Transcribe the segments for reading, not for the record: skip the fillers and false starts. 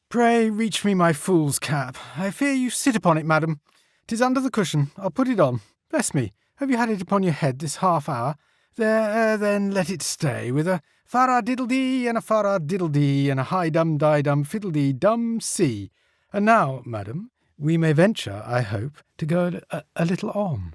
Pray reach me my fool's cap. I fear you sit upon it, madam. 'Tis under the cushion. I'll put it on. Bless me, have you had it upon your head this half hour? There, then let it stay, with a farra-diddle-dee and a farra-diddle-dee and a high-dum-die-dum fiddle-dee-dum see. And now, madam, we may venture, I hope, to go a little on.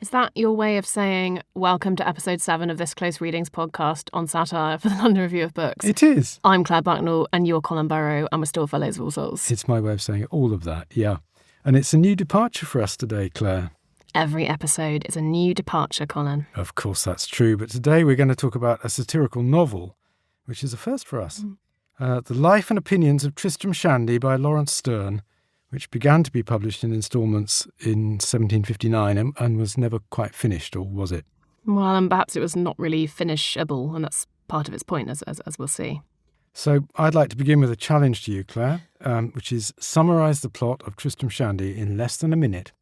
Is that your way of saying, welcome to episode 7 of this Close Readings podcast on satire for the London Review of Books? It is. I'm Claire Bucknell and you're Colin Burrow and we're still fellows of all sorts. It's my way of saying all of that, yeah. And it's a new departure for us today, Claire. Every episode is a new departure, Colin. Of course that's true, but today we're going to talk about a satirical novel, which is a first for us. The Life and Opinions of Tristram Shandy by Laurence Sterne, which began to be published in instalments in 1759 and was never quite finished, or was it? Well, and perhaps it was not really finishable, and that's part of its point, as we'll see. So I'd like to begin with a challenge to you, Claire, which is summarise the plot of Tristram Shandy in less than a minute.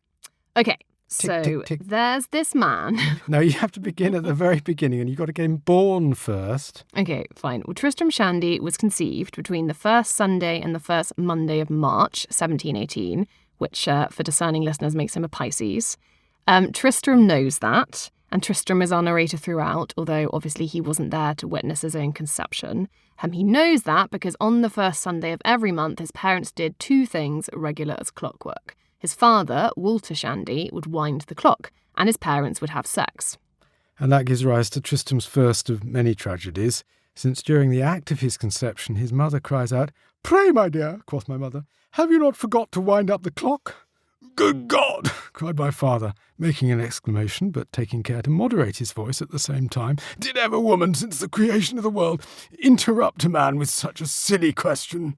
Okay, Tick, so tick, tick. there's this man. No, you have to begin at the very beginning, and you've got to get him born first. Okay, fine. Well, Tristram Shandy was conceived between the first Sunday and the first Monday of March, 1718, which, for discerning listeners, makes him a Pisces. Tristram knows that, and Tristram is our narrator throughout, although obviously he wasn't there to witness his own conception. He knows that because on the first Sunday of every month, his parents did two things regular as clockwork. His father, Walter Shandy, would wind the clock, and his parents would have sex. And that gives rise to Tristram's first of many tragedies, since during the act of his conception his mother cries out, "Pray, my dear," quoth my mother, "have you not forgot to wind up the clock?" "Good God!" cried my father, making an exclamation, but taking care to moderate his voice at the same time. "Did ever woman, since the creation of the world, interrupt a man with such a silly question?"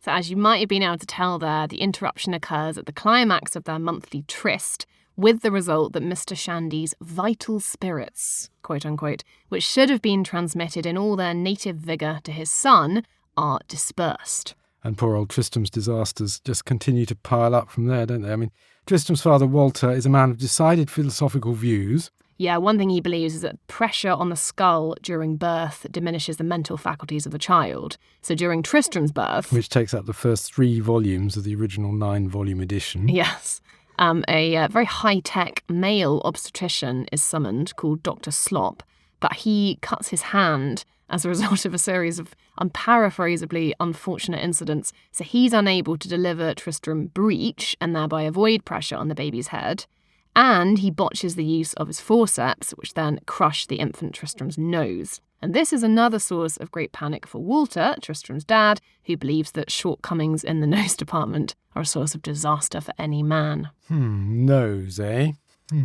So as you might have been able to tell there, the interruption occurs at the climax of their monthly tryst, with the result that Mr. Shandy's vital spirits, quote unquote, which should have been transmitted in all their native vigour to his son, are dispersed. And poor old Tristram's disasters just continue to pile up from there, don't they? I mean, Tristram's father, Walter, is a man of decided philosophical views. Yeah, one thing he believes is that pressure on the skull during birth diminishes the mental faculties of the child. So during Tristram's birth... Which takes up the first 3 volumes of the original 9-volume edition. Yes. A very high-tech male obstetrician is summoned called Dr. Slop, but he cuts his hand as a result of a series of unparaphrasably unfortunate incidents, so he's unable to deliver Tristram breech and thereby avoid pressure on the baby's head. And he botches the use of his forceps, which then crush the infant Tristram's nose. And this is another source of great panic for Walter, Tristram's dad, who believes that shortcomings in the nose department are a source of disaster for any man. Nose, eh?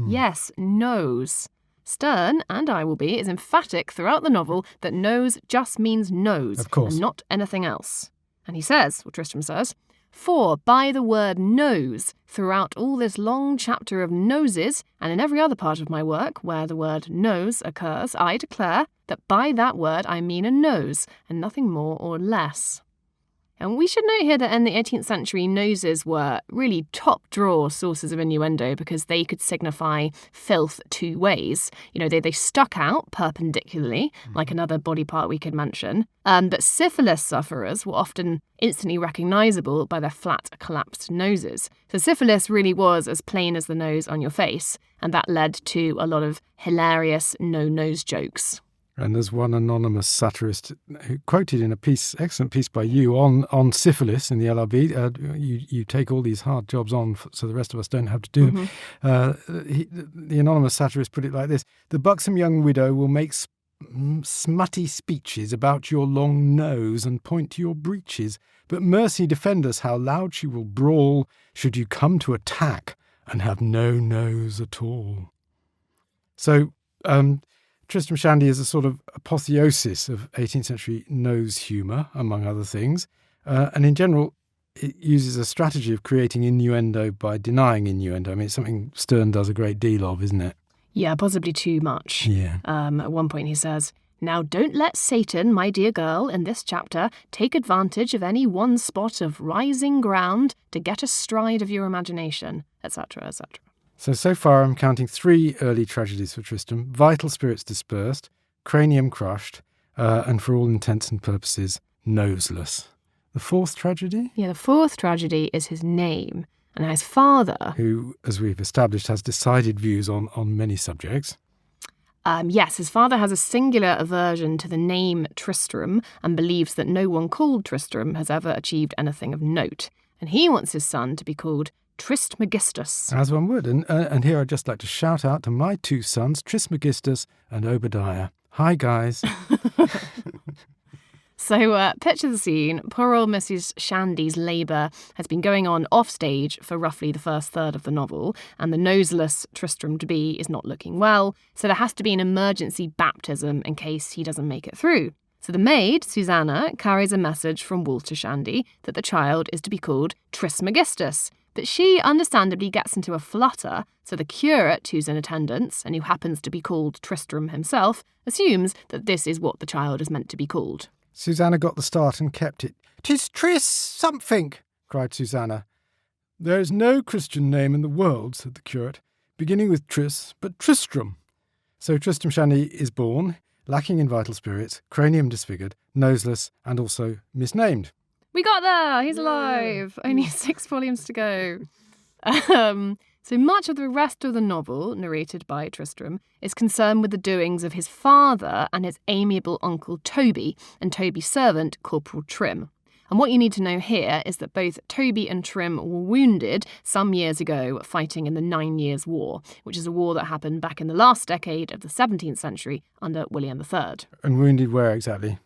Yes, nose. Sterne, and I will be, is emphatic throughout the novel that nose just means nose, Of course. And not anything else. And he says, or Tristram says, "For by the word nose, throughout all this long chapter of noses, and in every other part of my work where the word nose occurs, I declare that by that word I mean a nose, and nothing more or less." And we should note here that in the 18th century, noses were really top-drawer sources of innuendo because they could signify filth 2 ways. You know, they stuck out perpendicularly, like another body part we could mention. But syphilis sufferers were often instantly recognisable by their flat, collapsed noses. So syphilis really was as plain as the nose on your face, and that led to a lot of hilarious no-nose jokes. And there's one anonymous satirist who quoted in a excellent piece by you on syphilis in the LRB. You take all these hard jobs on so the rest of us don't have to do them. The anonymous satirist put it like this: "The buxom young widow will make smutty speeches about your long nose and point to your breeches. But mercy defend us how loud she will brawl should you come to attack and have no nose at all." So, Tristram Shandy is a sort of apotheosis of 18th century nose humour, among other things. And in general, it uses a strategy of creating innuendo by denying innuendo. I mean, it's something Sterne does a great deal of, isn't it? Yeah, possibly too much. Yeah. At one point he says, "Now don't let Satan, my dear girl, in this chapter, take advantage of any one spot of rising ground to get astride of your imagination," etc., etc. So far I'm counting 3 early tragedies for Tristram: vital spirits dispersed, cranium crushed, and for all intents and purposes, noseless. The fourth tragedy? Yeah, the fourth tragedy is his name. And his father... Who, as we've established, has decided views on many subjects. Yes, his father has a singular aversion to the name Tristram and believes that no one called Tristram has ever achieved anything of note. And he wants his son to be called Trismegistus. As one would. And here I'd just like to shout out to my two sons, Trismegistus and Obadiah. Hi, guys. So picture the scene. Poor old Mrs. Shandy's labour has been going on off-stage for roughly the first third of the novel, and the noseless Tristram-to-be is not looking well, so there has to be an emergency baptism in case he doesn't make it through. So the maid, Susanna, carries a message from Walter Shandy that the child is to be called Trismegistus, but she understandably gets into a flutter, so the curate, who's in attendance, and who happens to be called Tristram himself, assumes that this is what the child is meant to be called. Susanna got the start and kept it. "'Tis Tris something," cried Susanna. "There is no Christian name in the world," said the curate, "beginning with Tris, but Tristram." So Tristram Shandy is born, lacking in vital spirits, cranium disfigured, noseless, and also misnamed. We got there! He's alive! Only 6 volumes to go. So much of the rest of the novel, narrated by Tristram, is concerned with the doings of his father and his amiable uncle Toby, and Toby's servant, Corporal Trim. And what you need to know here is that both Toby and Trim were wounded some years ago fighting in the 9 Years' War, which is a war that happened back in the last decade of the 17th century under William III. And wounded where exactly?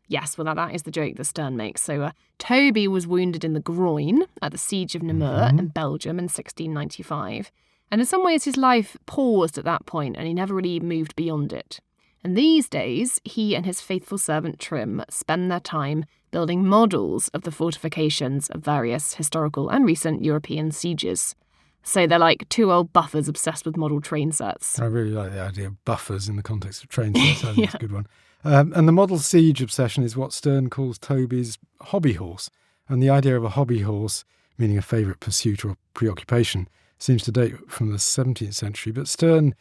Yes, well, that is the joke that Sterne makes. So Toby was wounded in the groin at the Siege of Namur in Belgium in 1695. And in some ways his life paused at that point and he never really moved beyond it. And these days, he and his faithful servant Trim spend their time building models of the fortifications of various historical and recent European sieges. So they're like two old buffers obsessed with model train sets. I really like the idea of buffers in the context of train sets. I think it's a good one. And the model siege obsession is what Sterne calls Toby's hobby horse. And the idea of a hobby horse, meaning a favourite pursuit or preoccupation, seems to date from the 17th century. But Sterne,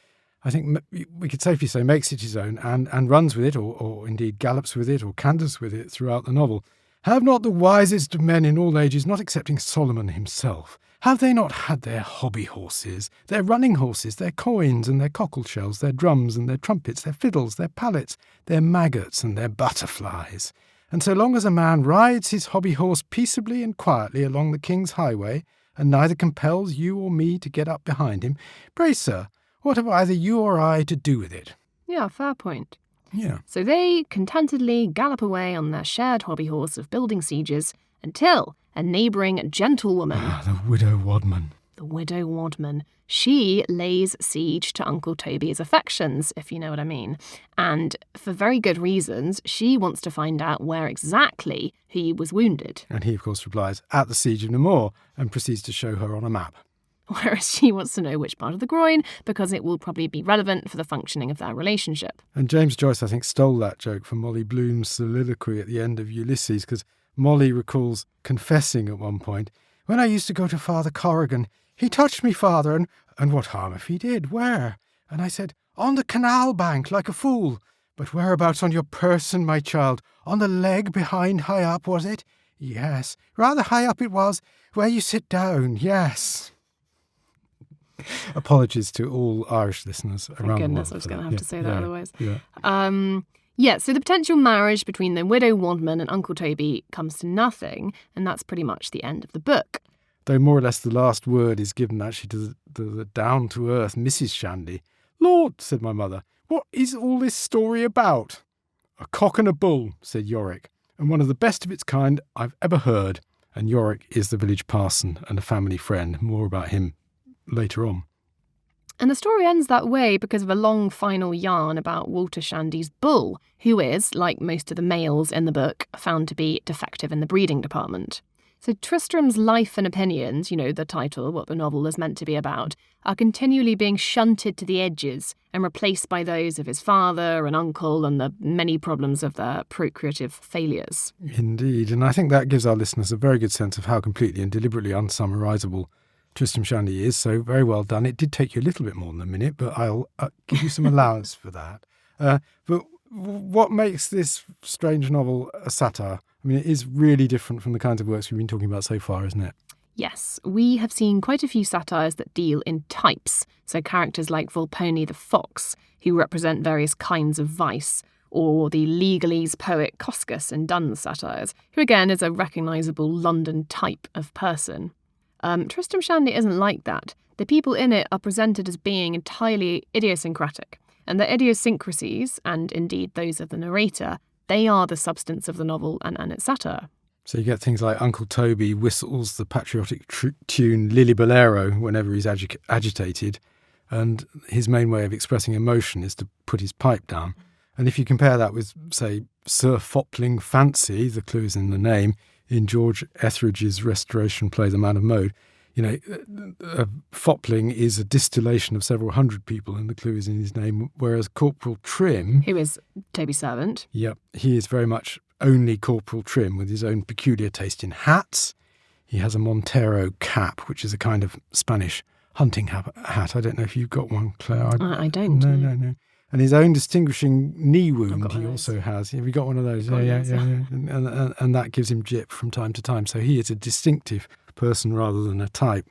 I think we could safely say, makes it his own and runs with it, or indeed gallops with it, or canters with it throughout the novel. Have not the wisest of men in all ages, not excepting Solomon himself, have they not had their hobby horses, their running horses, their coins and their cockle shells, their drums and their trumpets, their fiddles, their pallets, their maggots and their butterflies? And so long as a man rides his hobby horse peaceably and quietly along the king's highway, and neither compels you or me to get up behind him, pray, sir, what have either you or I to do with it? Yeah, fair point. Yeah. So they contentedly gallop away on their shared hobby horse of building sieges until a neighbouring gentlewoman... the widow Wadman. The widow Wadman. She lays siege to Uncle Toby's affections, if you know what I mean. And for very good reasons, she wants to find out where exactly he was wounded. And he, of course, replies, at the Siege of Namur, and proceeds to show her on a map. Whereas she wants to know which part of the groin, because it will probably be relevant for the functioning of their relationship. And James Joyce, I think, stole that joke from Molly Bloom's soliloquy at the end of Ulysses, because Molly recalls confessing at one point, when I used to go to Father Corrigan, he touched me, Father, and what harm if he did? Where? And I said, on the canal bank, like a fool. But whereabouts on your person, my child? On the leg behind high up, was it? Yes, rather high up it was, where you sit down, yes. Apologies to all Irish listeners around the world. Thank goodness, I was going to have to say that otherwise. Yeah. So the potential marriage between the widow Wadman and Uncle Toby comes to nothing, and that's pretty much the end of the book. Though more or less the last word is given actually to the down-to-earth Mrs. Shandy. Lord, said my mother, what is all this story about? A cock and a bull, said Yorick, and one of the best of its kind I've ever heard. And Yorick is the village parson and a family friend. More about him later on. And the story ends that way because of a long final yarn about Walter Shandy's bull, who is, like most of the males in the book, found to be defective in the breeding department. So Tristram's life and opinions, you know, the title, what the novel is meant to be about, are continually being shunted to the edges and replaced by those of his father and uncle and the many problems of their procreative failures. Indeed, and I think that gives our listeners a very good sense of how completely and deliberately unsummarisable Tristram Shandy is, so very well done. It did take you a little bit more than a minute, but I'll give you some allowance for that. But what makes this strange novel a satire? I I mean, it is really different from the kinds of works we've been talking about so far, isn't it? Yes, we have seen quite a few satires that deal in types, so characters like Volpone the fox, who represent various kinds of vice, or the legalese poet Coscus in Donne's satires, who again is a recognisable London type of person. Tristram Shandy isn't like that. The people in it are presented as being entirely idiosyncratic, and their idiosyncrasies, and indeed those of the narrator, they are the substance of the novel and its satire. So you get things like Uncle Toby whistles the patriotic tune Lillibolero whenever he's agitated, and his main way of expressing emotion is to put his pipe down. And if you compare that with, say, Sir Fopling Fancy, the clue is in the name, in George Etheridge's Restoration play The Man of Mode, Fopling is a distillation of several hundred people, and the clue is in his name, whereas Corporal Trim... Who is Toby's servant. Yep, he is very much only Corporal Trim, with his own peculiar taste in hats. He has a Montero cap, which is a kind of Spanish hunting hat. I don't know if you've got one, Claire. I don't. No. And his own distinguishing knee wound he also has. Have you got one of those? Yeah. And that gives him jip from time to time. So he is a distinctive person rather than a type.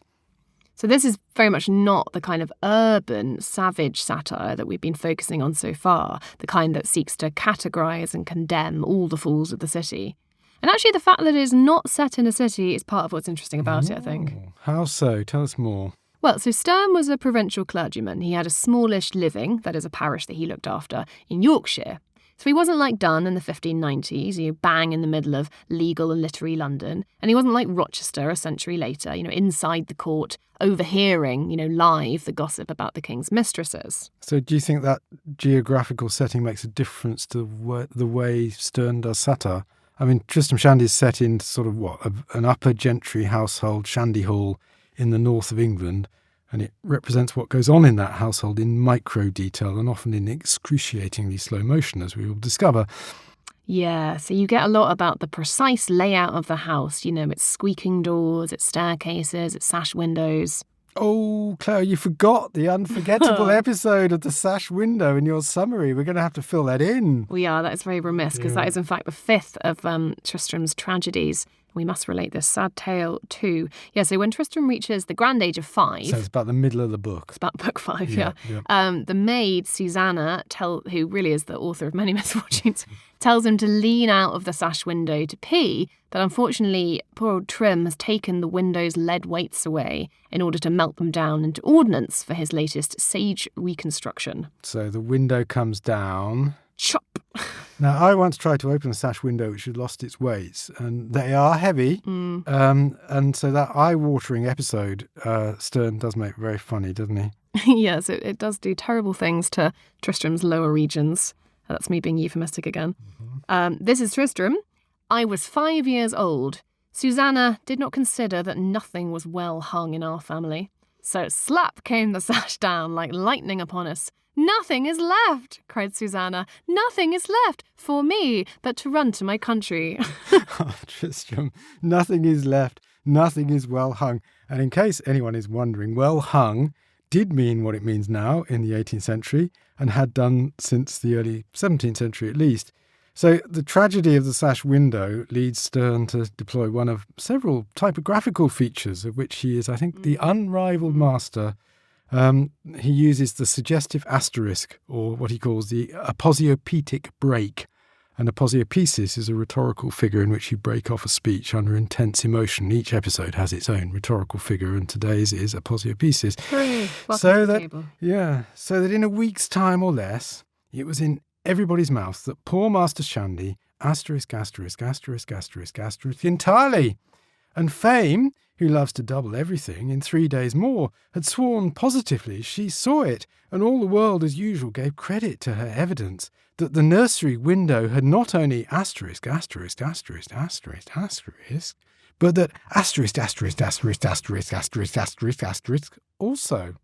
So this is very much not the kind of urban, savage satire that we've been focusing on so far, the kind that seeks to categorise and condemn all the fools of the city. And actually the fact that it is not set in a city is part of what's interesting about it, I think. How so? Tell us more. Well, so Sterne was a provincial clergyman. He had a smallish living, that is a parish that he looked after, in Yorkshire. So he wasn't like Donne in the 1590s, bang in the middle of legal and literary London. And he wasn't like Rochester a century later, inside the court, overhearing, live the gossip about the king's mistresses. So do you think that geographical setting makes a difference to the way Sterne does satire? I mean, Tristram Shandy is set in sort of an upper gentry household, Shandy Hall, in the north of England, and it represents what goes on in that household in micro detail and often in excruciatingly slow motion, as we will discover. Yeah, so you get a lot about the precise layout of the house, its squeaking doors, its staircases, its sash windows. Oh, Claire, you forgot the unforgettable episode of the sash window in your summary. We're going to have to fill that in. We are. That is very remiss, because that is, in fact, the fifth of Tristram's tragedies. We must relate this sad tale to... Yeah, so when Tristram reaches the grand age of 5... So it's about the middle of the book. It's about book 5, yeah. The maid, Susanna, who really is the author of many misfortunes, tells him to lean out of the sash window to pee, but unfortunately poor old Trim has taken the window's lead weights away in order to melt them down into ordnance for his latest sage reconstruction. So the window comes down... Chop! Now, I once tried to open a sash window which had lost its weights, and they are heavy. And so that eye-watering episode, Sterne does make very funny, doesn't he? Yes, it does do terrible things to Tristram's lower regions. That's me being euphemistic again. This is Tristram. I was 5 years old. Susanna did not consider that nothing was well hung in our family. So slap came the sash down like lightning upon us. "Nothing is left," cried Susanna. "Nothing is left for me but to run to my country." Oh, Tristram, nothing is left, nothing is well hung. And in case anyone is wondering, well hung did mean what it means now in the 18th century and had done since the early 17th century at least. So the tragedy of the sash window leads Sterne to deploy one of several typographical features of which he is, I think, the unrivaled master. He uses the suggestive asterisk, or what he calls the aposiopetic break. An aposiopesis is a rhetorical figure in which you break off a speech under intense emotion. Each episode has its own rhetorical figure, and today's is aposiopesis. So that in a week's time or less, it was in everybody's mouth that poor Master Shandy, asterisk, asterisk, asterisk, asterisk, asterisk, entirely. And Fame, who loves to double everything, in 3 days more, had sworn positively she saw it, and all the world as usual gave credit to her evidence that the nursery window had not only asterisk, asterisk, asterisk, asterisk, asterisk, but that asterisk, asterisk, asterisk, asterisk, asterisk, asterisk, asterisk also.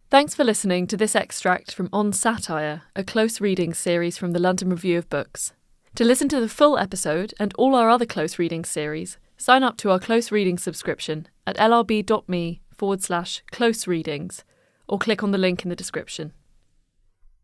Thanks for listening to this extract from On Satire, a close reading series from the London Review of Books. To listen to the full episode and all our other close reading series, sign up to our close reading subscription at lrb.me/close readings or click on the link in the description.